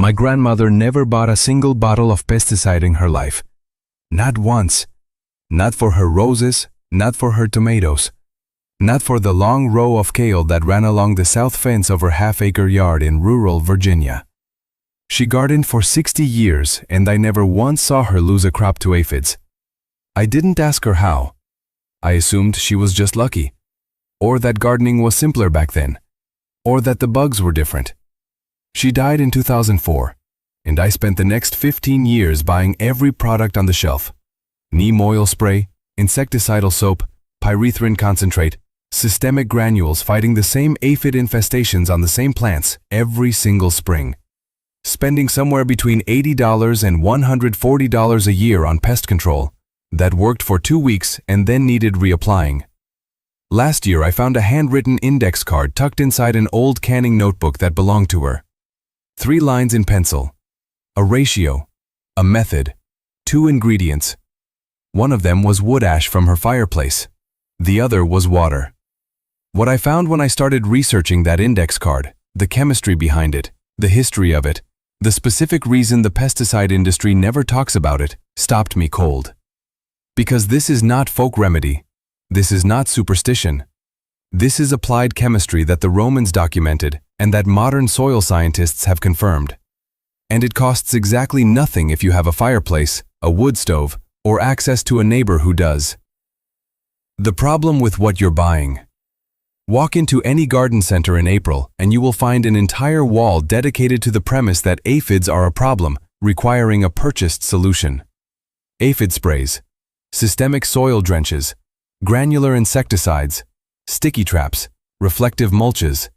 My grandmother never bought a single bottle of pesticide in her life. Not once. Not for her roses, not for her tomatoes. Not for the long row of kale that ran along the south fence of her half-acre yard in rural Virginia. She gardened for 60 years, and I never once saw her lose a crop to aphids. I didn't ask her how. I assumed she was just lucky, or that gardening was simpler back then, or that the bugs were different. She died in 2004, and I spent the next 15 years buying every product on the shelf. Neem oil spray, insecticidal soap, pyrethrin concentrate, systemic granules fighting the same aphid infestations on the same plants every single spring. Spending somewhere between $80 and $140 a year on pest control that worked for 2 weeks and then needed reapplying. Last year I found a handwritten index card tucked inside an old canning notebook that belonged to her. 3 lines in pencil, a ratio, a method, 2 ingredients. One of them was wood ash from her fireplace. The other was water. What I found when I started researching that index card, the chemistry behind it, the history of it, the specific reason the pesticide industry never talks about it, stopped me cold. Because this is not folk remedy. This is not superstition. This is applied chemistry that the Romans documented and that modern soil scientists have confirmed. And it costs exactly nothing if you have a fireplace, a wood stove, or access to a neighbor who does. The problem with what you're buying. Walk into any garden center in April and you will find an entire wall dedicated to the premise that aphids are a problem, requiring a purchased solution. Aphid sprays, systemic soil drenches, granular insecticides, sticky traps, reflective mulches,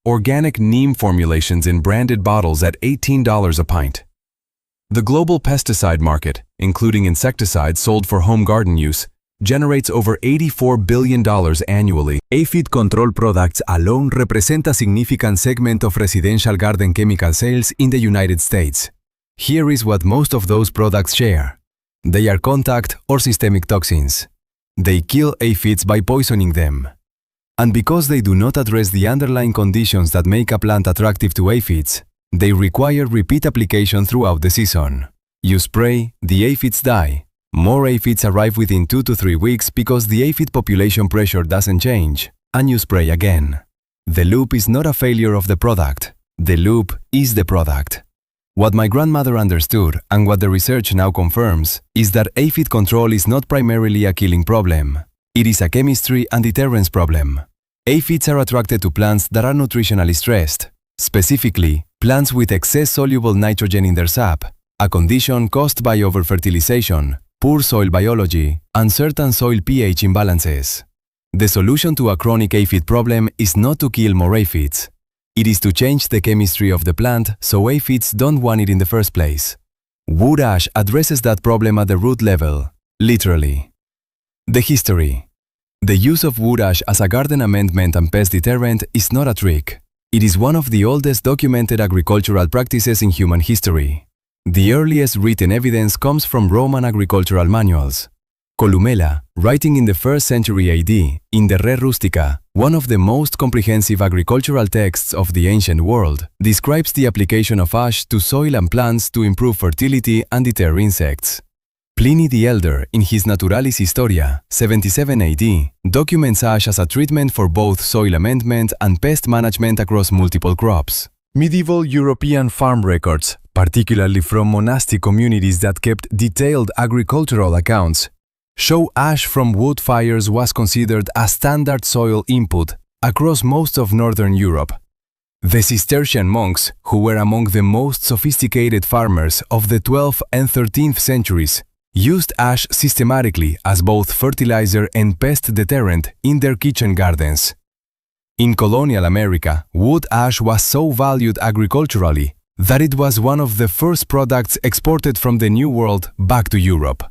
organic neem formulations in branded bottles at $18 a pint. The global pesticide market, including insecticides sold for home garden use, generates over $84 billion annually. Aphid control products alone represent a significant segment of residential garden chemical sales in the United States. Here is what most of those products share. They are contact or systemic toxins. They kill aphids by poisoning them. And because they do not address the underlying conditions that make a plant attractive to aphids, they require repeat application throughout the season. You spray, the aphids die. More aphids arrive within 2 to 3 weeks because the aphid population pressure doesn't change, and you spray again. The loop is not a failure of the product. The loop is the product. What my grandmother understood, and what the research now confirms, is that aphid control is not primarily a killing problem. It is a chemistry and deterrence problem. Aphids are attracted to plants that are nutritionally stressed, specifically, plants with excess soluble nitrogen in their sap, a condition caused by overfertilization, poor soil biology, and certain soil pH imbalances. The solution to a chronic aphid problem is not to kill more aphids. It is to change the chemistry of the plant so aphids don't want it in the first place. Wood ash addresses that problem at the root level, literally. The history. The use of wood ash as a garden amendment and pest deterrent is not a trick. It is one of the oldest documented agricultural practices in human history. The earliest written evidence comes from Roman agricultural manuals. Columella, writing in the 1st century AD, in the Re Rustica, one of the most comprehensive agricultural texts of the ancient world, describes the application of ash to soil and plants to improve fertility and deter insects. Pliny the Elder, in his Naturalis Historia, 77 AD, documents ash as a treatment for both soil amendment and pest management across multiple crops. Medieval European farm records, particularly from monastic communities that kept detailed agricultural accounts, show ash from wood fires was considered a standard soil input across most of Northern Europe. The Cistercian monks, who were among the most sophisticated farmers of the 12th and 13th centuries, used ash systematically as both fertilizer and pest deterrent in their kitchen gardens. In colonial America, wood ash was so valued agriculturally that it was one of the first products exported from the New World back to Europe.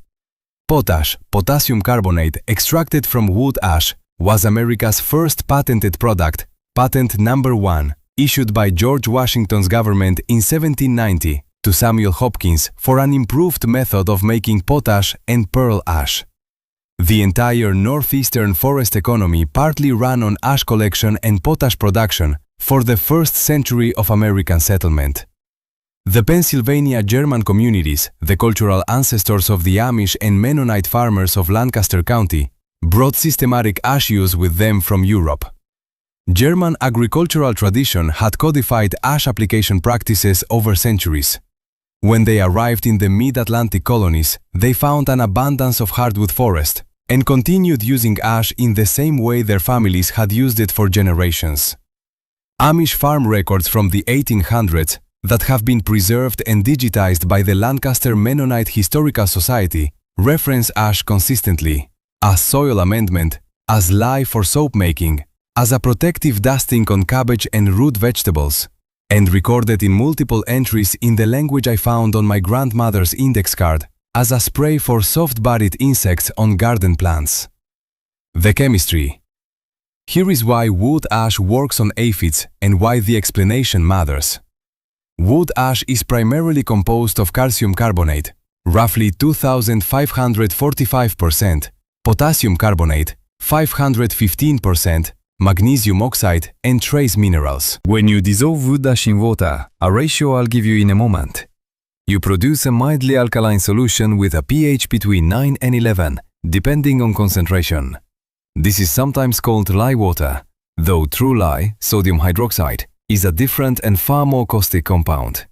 Potash, potassium carbonate extracted from wood ash, was America's first patented product, patent number 1, issued by George Washington's government in 1790 to Samuel Hopkins for an improved method of making potash and pearl ash. The entire northeastern forest economy partly ran on ash collection and potash production for the first century of American settlement. The Pennsylvania German communities, the cultural ancestors of the Amish and Mennonite farmers of Lancaster County, brought systematic ash use with them from Europe. German agricultural tradition had codified ash application practices over centuries. When they arrived in the mid-Atlantic colonies, they found an abundance of hardwood forest and continued using ash in the same way their families had used it for generations. Amish farm records from the 1800s that have been preserved and digitized by the Lancaster Mennonite Historical Society reference ash consistently, as soil amendment, as lye for soap making, as a protective dusting on cabbage and root vegetables, and recorded in multiple entries in the language I found on my grandmother's index card as a spray for soft-bodied insects on garden plants. The chemistry. Here is why wood ash works on aphids and why the explanation matters. Wood ash is primarily composed of calcium carbonate, roughly 2,545%, potassium carbonate, 515%, magnesium oxide, and trace minerals. When you dissolve wood ash in water, a ratio I'll give you in a moment, you produce a mildly alkaline solution with a pH between 9 and 11, depending on concentration. This is sometimes called lye water, though true lye, sodium hydroxide, is a different and far more caustic compound.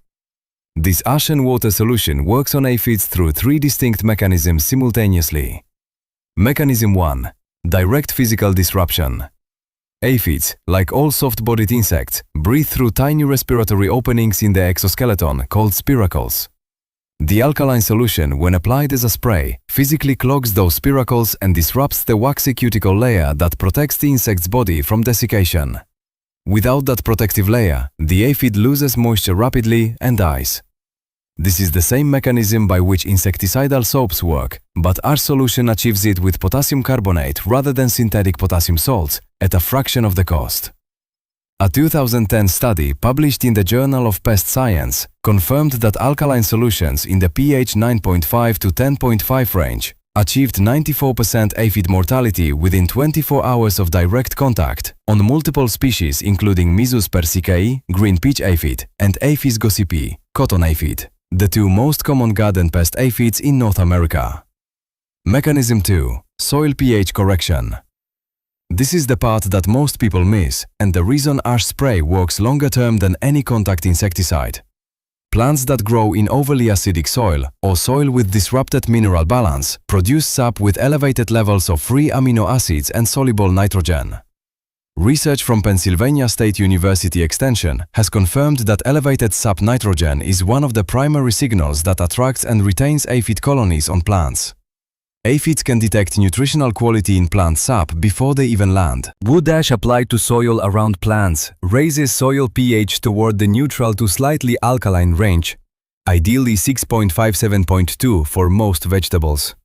This ash and water solution works on aphids through three distinct mechanisms simultaneously. Mechanism 1. Direct physical disruption. Aphids, like all soft-bodied insects, breathe through tiny respiratory openings in the exoskeleton called spiracles. The alkaline solution, when applied as a spray, physically clogs those spiracles and disrupts the waxy cuticle layer that protects the insect's body from desiccation. Without that protective layer, the aphid loses moisture rapidly and dies. This is the same mechanism by which insecticidal soaps work, but our solution achieves it with potassium carbonate rather than synthetic potassium salts at a fraction of the cost. A 2010 study published in the Journal of Pest Science confirmed that alkaline solutions in the pH 9.5 to 10.5 range achieved 94% aphid mortality within 24 hours of direct contact on multiple species including Myzus persicei, green peach aphid, and Aphis gossypi, cotton aphid, the two most common garden pest aphids in North America. Mechanism 2. Soil pH correction. This is the part that most people miss and the reason ash spray works longer term than any contact insecticide. Plants that grow in overly acidic soil or soil with disrupted mineral balance produce sap with elevated levels of free amino acids and soluble nitrogen. Research from Pennsylvania State University Extension has confirmed that elevated sap nitrogen is one of the primary signals that attracts and retains aphid colonies on plants. Aphids can detect nutritional quality in plant sap before they even land. Wood ash applied to soil around plants raises soil pH toward the neutral to slightly alkaline range, ideally 6.57.2 for most vegetables.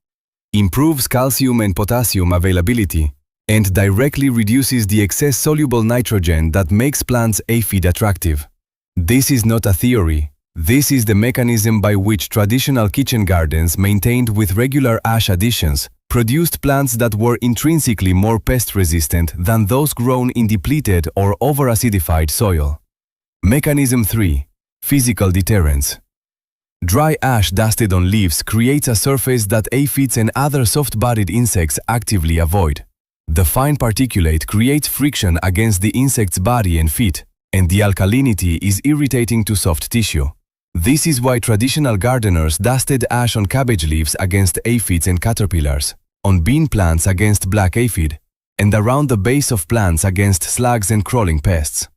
Improves calcium and potassium availability and directly reduces the excess soluble nitrogen that makes plants aphid attractive. This is not a theory. This is the mechanism by which traditional kitchen gardens maintained with regular ash additions produced plants that were intrinsically more pest-resistant than those grown in depleted or over-acidified soil. Mechanism 3. Physical deterrence. Dry ash dusted on leaves creates a surface that aphids and other soft-bodied insects actively avoid. The fine particulate creates friction against the insect's body and feet, and the alkalinity is irritating to soft tissue. This is why traditional gardeners dusted ash on cabbage leaves against aphids and caterpillars, on bean plants against black aphid, and around the base of plants against slugs and crawling pests.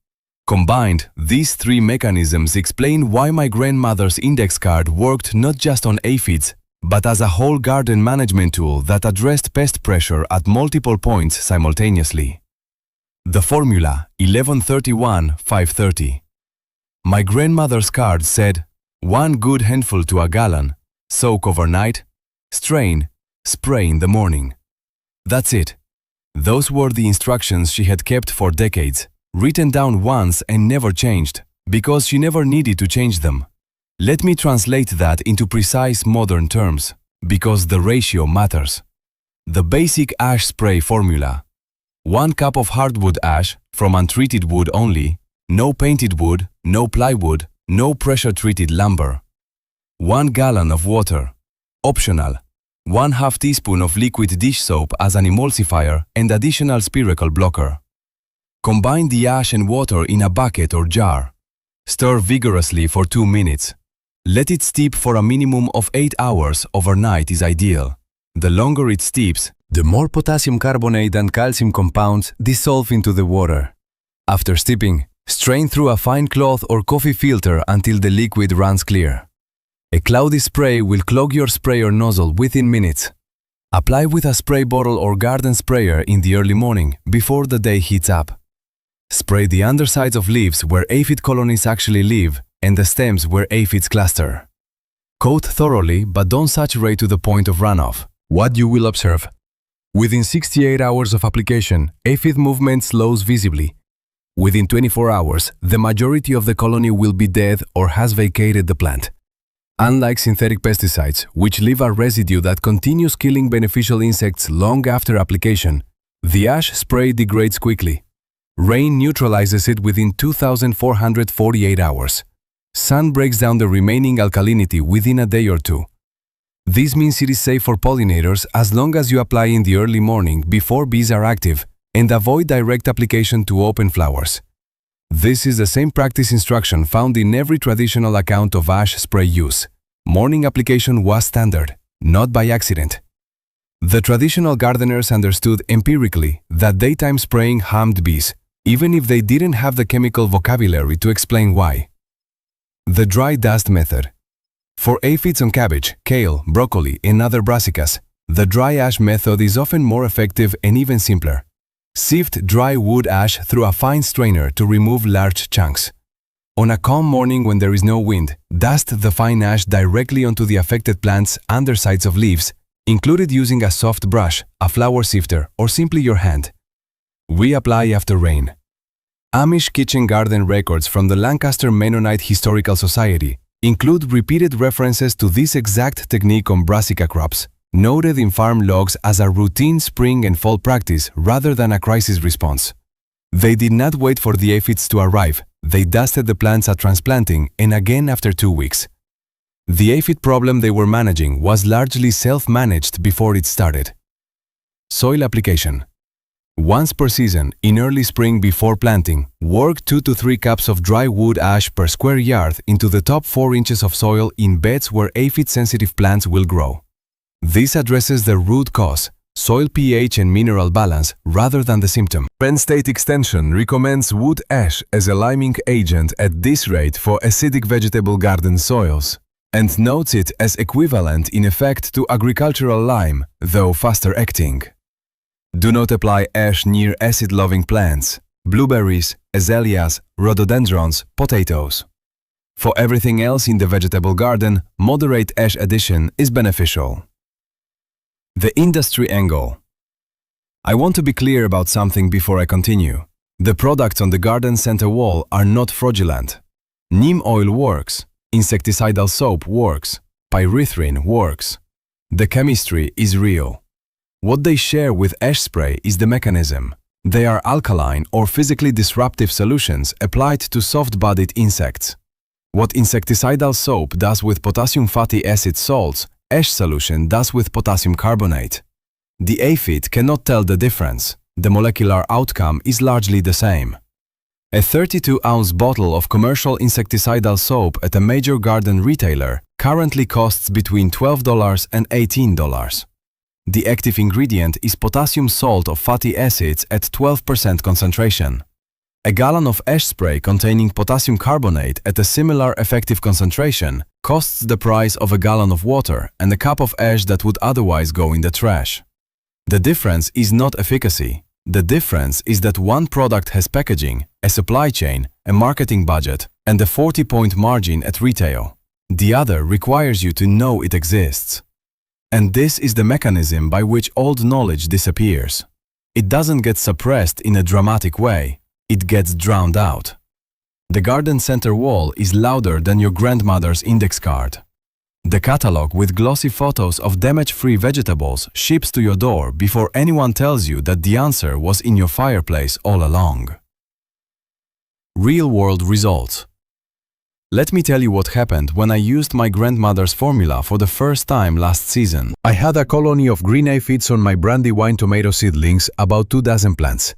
Combined, these three mechanisms explain why my grandmother's index card worked not just on aphids, but as a whole garden management tool that addressed pest pressure at multiple points simultaneously. The formula 1131-530. My grandmother's card said, 1 good handful to a gallon, soak overnight, strain, spray in the morning. That's it. Those were the instructions she had kept for decades, written down once and never changed, because she never needed to change them. Let me translate that into precise modern terms, because the ratio matters. The basic ash spray formula. 1 cup of hardwood ash, from untreated wood only, no painted wood, no plywood, no pressure-treated lumber. 1 gallon of water. Optional. 1/2 teaspoon of liquid dish soap as an emulsifier and additional spherical blocker. Combine the ash and water in a bucket or jar. Stir vigorously for 2 minutes. Let it steep for a minimum of 8 hours overnight is ideal. The longer it steeps, the more potassium carbonate and calcium compounds dissolve into the water. After steeping, strain through a fine cloth or coffee filter until the liquid runs clear. A cloudy spray will clog your sprayer nozzle within minutes. Apply with a spray bottle or garden sprayer in the early morning before the day heats up. Spray the undersides of leaves where aphid colonies actually live and the stems where aphids cluster. Coat thoroughly but don't saturate to the point of runoff. What you will observe. Within 68 hours of application, aphid movement slows visibly. Within 24 hours, the majority of the colony will be dead or has vacated the plant. Unlike synthetic pesticides, which leave a residue that continues killing beneficial insects long after application, the ash spray degrades quickly. Rain neutralizes it within 2,448 hours. Sun breaks down the remaining alkalinity within a day or two. This means it is safe for pollinators as long as you apply in the early morning before bees are active and avoid direct application to open flowers. This is the same practice instruction found in every traditional account of ash spray use. Morning application was standard, not by accident. The traditional gardeners understood empirically that daytime spraying harmed bees, even if they didn't have the chemical vocabulary to explain why. The dry dust method. For aphids on cabbage, kale, broccoli, and other brassicas, the dry ash method is often more effective and even simpler. Sift dry wood ash through a fine strainer to remove large chunks. On a calm morning when there is no wind, dust the fine ash directly onto the affected plant's undersides of leaves, included using a soft brush, a flour sifter, or simply your hand. Reapply after rain. Amish kitchen garden records from the Lancaster Mennonite Historical Society include repeated references to this exact technique on brassica crops, noted in farm logs as a routine spring and fall practice rather than a crisis response. They did not wait for the aphids to arrive, they dusted the plants at transplanting and again after 2 weeks. The aphid problem they were managing was largely self-managed before it started. Soil application. Once per season, in early spring before planting, work 2 to 3 cups of dry wood ash per square yard into the top 4 inches of soil in beds where aphid-sensitive plants will grow. This addresses the root cause, soil pH and mineral balance, rather than the symptom. Penn State Extension recommends wood ash as a liming agent at this rate for acidic vegetable garden soils, and notes it as equivalent in effect to agricultural lime, though faster acting. Do not apply ash near acid-loving plants, blueberries, azaleas, rhododendrons, potatoes. For everything else in the vegetable garden, moderate ash addition is beneficial. The industry angle. I want to be clear about something before I continue. The products on the garden center wall are not fraudulent. Neem oil works, insecticidal soap works, pyrethrin works. The chemistry is real. What they share with ash spray is the mechanism. They are alkaline or physically disruptive solutions applied to soft-bodied insects. What insecticidal soap does with potassium fatty acid salts, ash solution does with potassium carbonate. The aphid cannot tell the difference. The molecular outcome is largely the same. A 32-ounce bottle of commercial insecticidal soap at a major garden retailer currently costs between $12 and $18. The active ingredient is potassium salt of fatty acids at 12% concentration. A gallon of ash spray containing potassium carbonate at a similar effective concentration costs the price of a gallon of water and a cup of ash that would otherwise go in the trash. The difference is not efficacy. The difference is that one product has packaging, a supply chain, a marketing budget, and a 40-point margin at retail. The other requires you to know it exists. And this is the mechanism by which old knowledge disappears. It doesn't get suppressed in a dramatic way. It gets drowned out. The garden center wall is louder than your grandmother's index card. The catalog with glossy photos of damage-free vegetables ships to your door before anyone tells you that the answer was in your fireplace all along. Real-world results. Let me tell you what happened when I used my grandmother's formula for the first time last season. I had a colony of green aphids on my brandywine tomato seedlings, about 24 plants,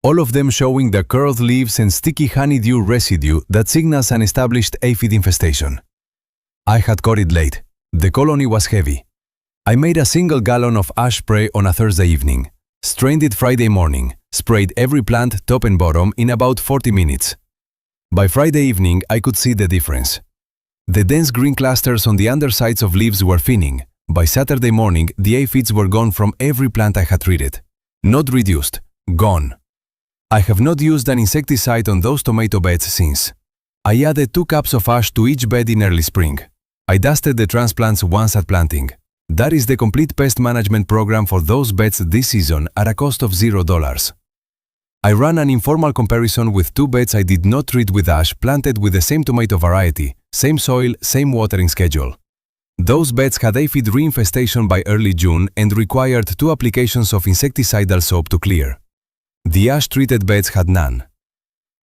all of them showing the curled leaves and sticky honeydew residue that signals an established aphid infestation. I had caught it late. The colony was heavy. I made a single gallon of ash spray on a Thursday evening, strained it Friday morning, sprayed every plant top and bottom in about 40 minutes. By Friday evening, I could see the difference. The dense green clusters on the undersides of leaves were thinning. By Saturday morning, the aphids were gone from every plant I had treated. Not reduced, gone. I have not used an insecticide on those tomato beds since. I added 2 cups of ash to each bed in early spring. I dusted the transplants once at planting. That is the complete pest management program for those beds this season at a cost of $0. I ran an informal comparison with 2 beds I did not treat with ash planted with the same tomato variety, same soil, same watering schedule. Those beds had aphid reinfestation by early June and required 2 applications of insecticidal soap to clear. The ash-treated beds had none.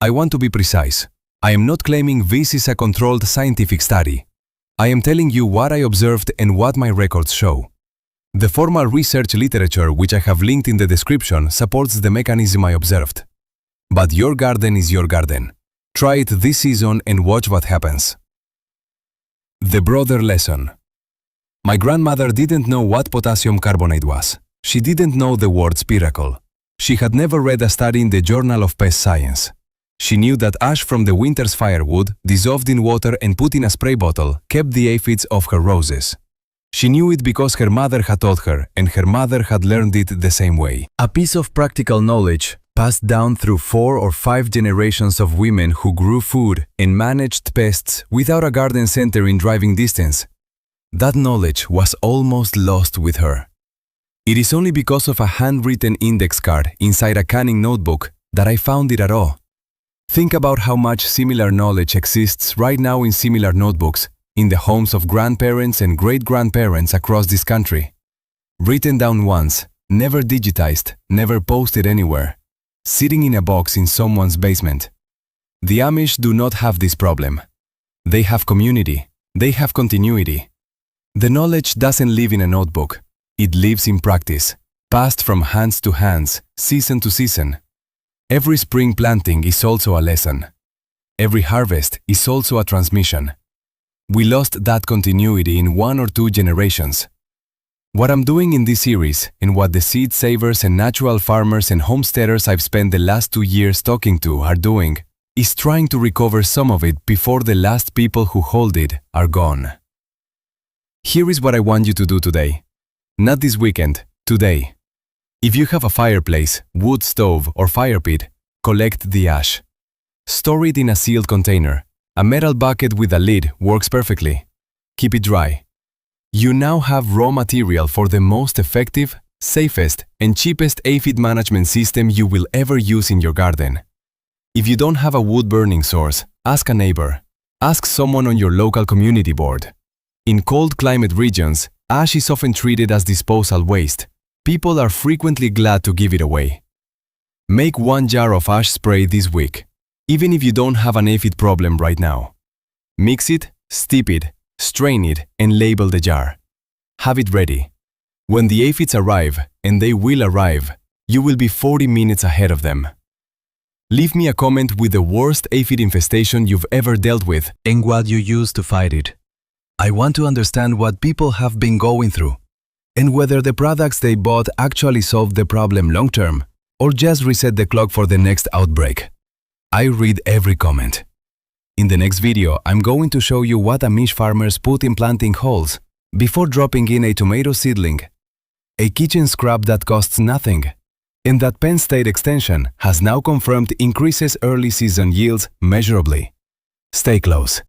I want to be precise. I am not claiming this is a controlled scientific study. I am telling you what I observed and what my records show. The formal research literature, which I have linked in the description, supports the mechanism I observed. But your garden is your garden. Try it this season and watch what happens. The broader lesson. My grandmother didn't know what potassium carbonate was. She didn't know the word spiracle. She had never read a study in the Journal of Pest Science. She knew that ash from the winter's firewood, dissolved in water and put in a spray bottle, kept the aphids off her roses. She knew it because her mother had taught her, and her mother had learned it the same way. A piece of practical knowledge passed down through 4 or 5 generations of women who grew food and managed pests without a garden center in driving distance. That knowledge was almost lost with her. It is only because of a handwritten index card inside a canning notebook that I found it at all. Think about how much similar knowledge exists right now in similar notebooks in the homes of grandparents and great-grandparents across this country. Written down once, never digitized, never posted anywhere, sitting in a box in someone's basement. The Amish do not have this problem. They have community. They have continuity. The knowledge doesn't live in a notebook. It lives in practice, passed from hands to hands, season to season. Every spring planting is also a lesson. Every harvest is also a transmission. We lost that continuity in 1 or 2 generations. What I'm doing in this series, and what the seed savers and natural farmers and homesteaders I've spent the last 2 years talking to are doing, is trying to recover some of it before the last people who hold it are gone. Here is what I want you to do today. Not this weekend, today. If you have a fireplace, wood stove, or fire pit, collect the ash. Store it in a sealed container. A metal bucket with a lid works perfectly. Keep it dry. You now have raw material for the most effective, safest, and cheapest aphid management system you will ever use in your garden. If you don't have a wood burning source, ask a neighbor. Ask someone on your local community board. In cold climate regions, ash is often treated as disposal waste. People are frequently glad to give it away. Make 1 jar of ash spray this week, even if you don't have an aphid problem right now. Mix it, steep it, strain it, and label the jar. Have it ready. When the aphids arrive, and they will arrive, you will be 40 minutes ahead of them. Leave me a comment with the worst aphid infestation you've ever dealt with and what you used to fight it. I want to understand what people have been going through, and whether the products they bought actually solved the problem long-term, or just reset the clock for the next outbreak. I read every comment. In the next video, I'm going to show you what Amish farmers put in planting holes before dropping in a tomato seedling, a kitchen scrap that costs nothing, and that Penn State Extension has now confirmed increases early season yields measurably. Stay close.